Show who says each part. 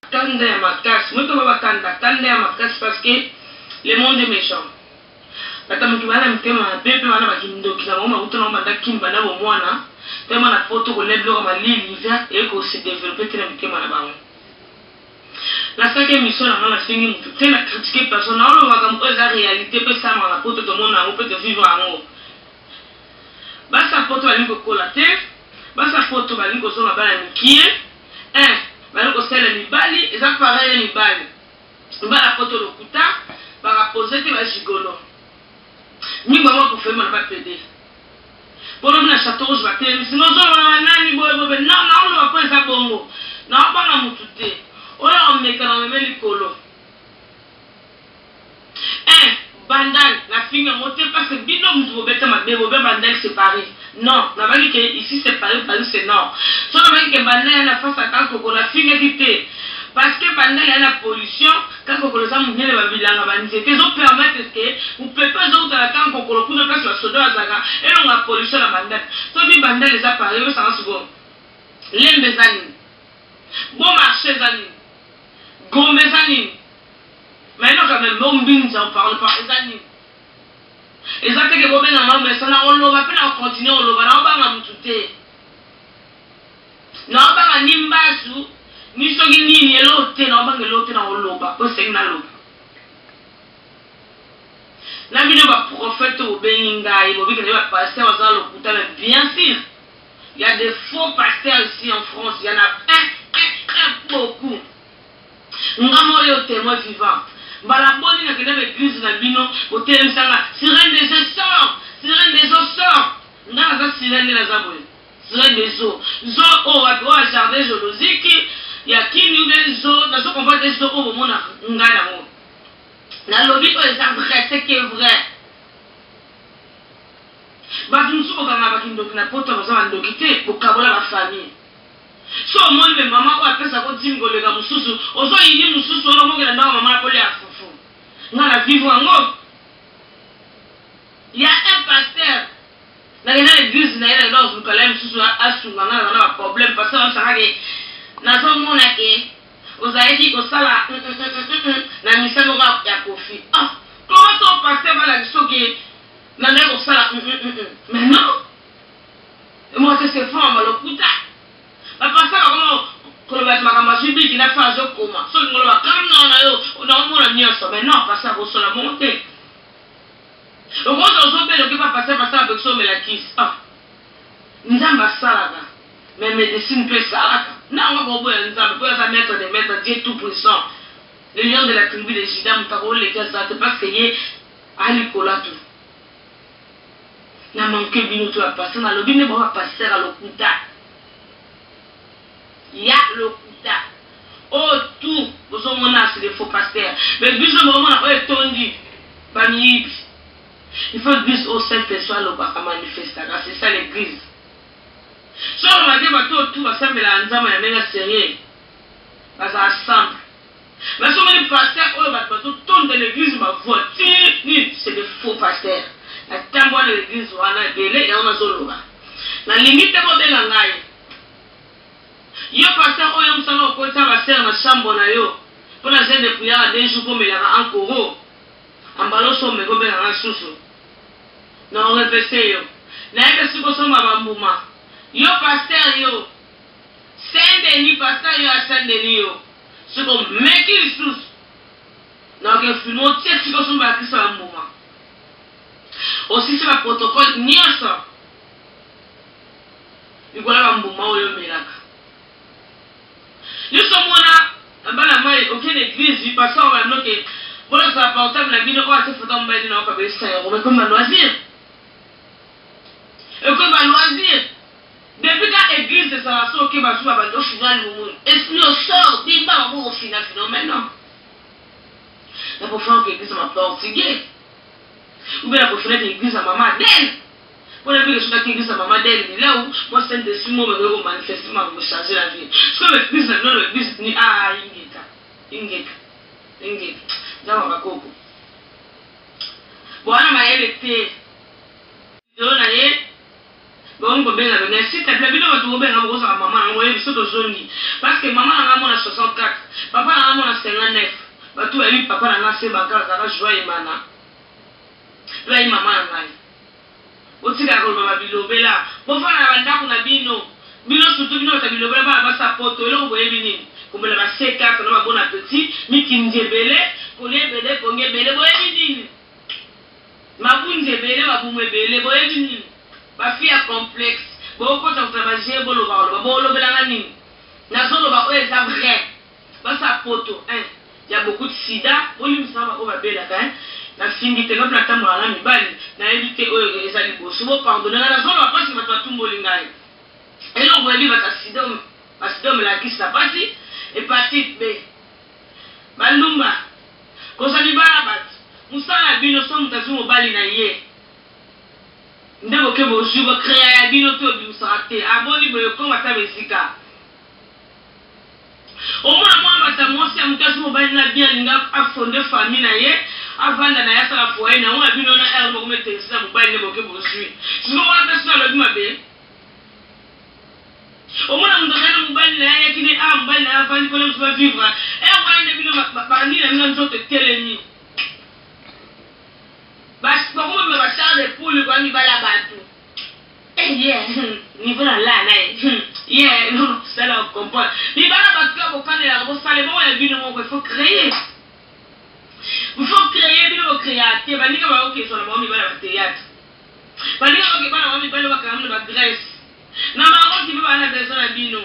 Speaker 1: Tanda ya makasi, moi pas tanda ya makasi parce que le monde est méchant. Bata mukibana mtema bebe wana bakindoki na mama utona manda kimba na bo mwana, tema na photo ko leblo ma lili vert et ko se développer tena mtema na bango. La cinquième mission na mala fingi mutu tena critiquer personne na lo waka mpoza réalité pe ça na photo to mona on peut te vivre en haut. Basa photo balingo kolate, basa photo balingo so mabana mikie. Balingo sala mibali, eza pareil mibali. Mbala photo lokuta, ba poser te ba gigolo. Ni maman pour faire ma PD. Pour le château je vais te sinon je nani boy boy non on va pas ça bongo. Non pas na mutute. Ola on me kana me likolo. Bandal la fille monter parce que bino mtu beta mabebo be bandal séparé. Non, na bali que ici séparé Paris c'est non. So na bali que bandal na face à quand ko la fille quitté. Parce que bandal y a la pollution quand ko le samu ngene ba bilanga ba nzete zo permettre que vous pouvez pas zo la quand ko lo kuna place la sodo azaka et on a pollution la bandal. So bi bandal les appareils ça va se go. Lembe zani. Bon marché zani. Gombe zani. Maintenant quand même bon binza on parle pas zani. Ezate ke bobe na mama sana on lo va pe na continuer on lo va na ba mutute. Na ba nimbasu ni sogi nini elote na ba ngelote na on lo ba ko segna lo. Na bino ba prophète au beninga et bobi que les pasteurs dans le kuta mais bien sûr. Il y a des faux pasteurs ici en France, il y en a beaucoup. Ngamo yo témoin vivant. Balaboni na kende l'église na bino hôtel sanga sirène des eaux sort sirène des eaux sort nga za sirène na zaboy sirène des eaux zo o wa jardin zoologique ya kini des eaux na zo qu'on voit des eaux au mona nga na mo na lobi ko ça vrai c'est que vrai ba tunsu ko kanga ba kindo na poto ba za ndokite ko kabola ba famille. So moi le maman ko apesa ko dimgo le ga mususu ozo yini mususu ono mo ngena na mama ko le afufu ngala vivre ngo il y a un pasteur na l'église na ina dans le calme mususu asunga ngala na problème parce que on sarage na zo mona ke ozaidi ko sala na misemo ga ya kofi comment ton pasteur va la bisoke na ne ko sala mais non moi que c'est fort mal okuta. La pasteur comment qu'on va mettre ma subi qui n'a pas de coma. Seul on va comme non on a moins la nuance mais non pas ça pour la montée. Le gros on peut le pas passer avec son mais la kiss. Nzamba salaka. Mais médecine peut salaka. Non on va pas nzamba pour ça mettre des maîtres Dieu tout puissant. Le lion de la tribu de Juda mutaro les gars ça parce que y ali kolatu. Na manqué bino to passer na lobi ne ba passer à l'okuta. Il y a le kuta. Oh, tout, vous avez mon c'est des faux pasteurs. Mais bis au moment où est tondi, il faut bis au Saint-Esprit à manifester. C'est ça l'église. Si on va dire que tout va sembler à Nzama et à Mena sérieux, ça assemble. Mais si on va pasteurs, on va tout de l'église, ma voiture, c'est des faux pasteurs. La tambour de l'église, on a délai et on a zoloba. La limite est de l'angaï. Yo pasteur oyo msanga okota ba ser na chambre na yo pona jeune de prière des jours comme la encore ambalo so me go be na susu na on répéter yo na ebe siko so ma bambuma yo pasteur yo Saint-Denis pasteur yo à Saint-Denis yo siko meki susu na ke fimo tie siko so ba kisa bambuma aussi c'est le protocole nyoso ikola bambuma oyo melaka. Nous sommes là, dans la main, aucune église, il passe en même temps que voilà, ça portable, la vie de quoi c'est faut tomber dans le cabessin, on va comme un loisir. Et comme un loisir, depuis que l'église, ça va sortir, qui va jouer à au final, et puis on sort, il va au final, maintenant. La profonde que l'église m'a portugais, ou bien la profonde que l'église a maman d'elle. Pour la vie, je suis l'église à maman d'elle, mais là où moi, c'est des six mots, je vais manifester, je vais changer la vie. Parce que l'église, non, l'église, ni ingeka. J'en ai beaucoup. Bon, on a été. bon benga benga si ta bino ba to benga ko sa maman ngo yebi soto zongi parce que maman nga mona 64 papa nga mona 59 ba to yebi papa nga se ba ka joie mana lo yi maman nga otika ko ba bilobela bo fana ba ndako na bino surtout bino ta bilobela ba sa poto lo bo yebi nini kombela ba C4 na ba bon appétit mikindebele ko lebele ko ngebele bo yebi nini mabunzebele babumwebele bo yebi nini ba fia complexe bo ko ta travailler bo lo ba belanga nini na zolo ba o eza vrai ba sa poto il y a beaucoup de sida bo lim sa ba o ba bela ka na fingi te ngapla tamola na mibali na éviter o eza liboso bo pardonner na zolo ba pasi ba tumbo lingai elo bo yebi ba ta sida la kisa pasi hépatite B balumba ko sa libala bat musala bino so mutazu mobali na ye ndebo ke bo juba créer ya bino to bi musate aboni boyo ko mata besika omona mwamba ta mosi ya mutazu mobali na bien linga afonde famille na ye avanda na yasa la foyer na mwa bino na ermo ko mete sisa mobali ndebo ke bo sui sino wata sina lo bima be omona mutokana mobali na ye kine mobali na avandi ko le msuba vivre wande bino bandi na bino nzoto teleni basi kwa kumbe mbashara de poule kwa mibala batu nivona la nae non cela on comprend mibala batu kwa bokane la rabo sale bon ya bino moko il faut créer bino créateur bandika ba ok so na ba mibala ba théâtre bandika ba ke bana ba mibala ba kamna ba Grèce na ba ko ki ba na besoin na bino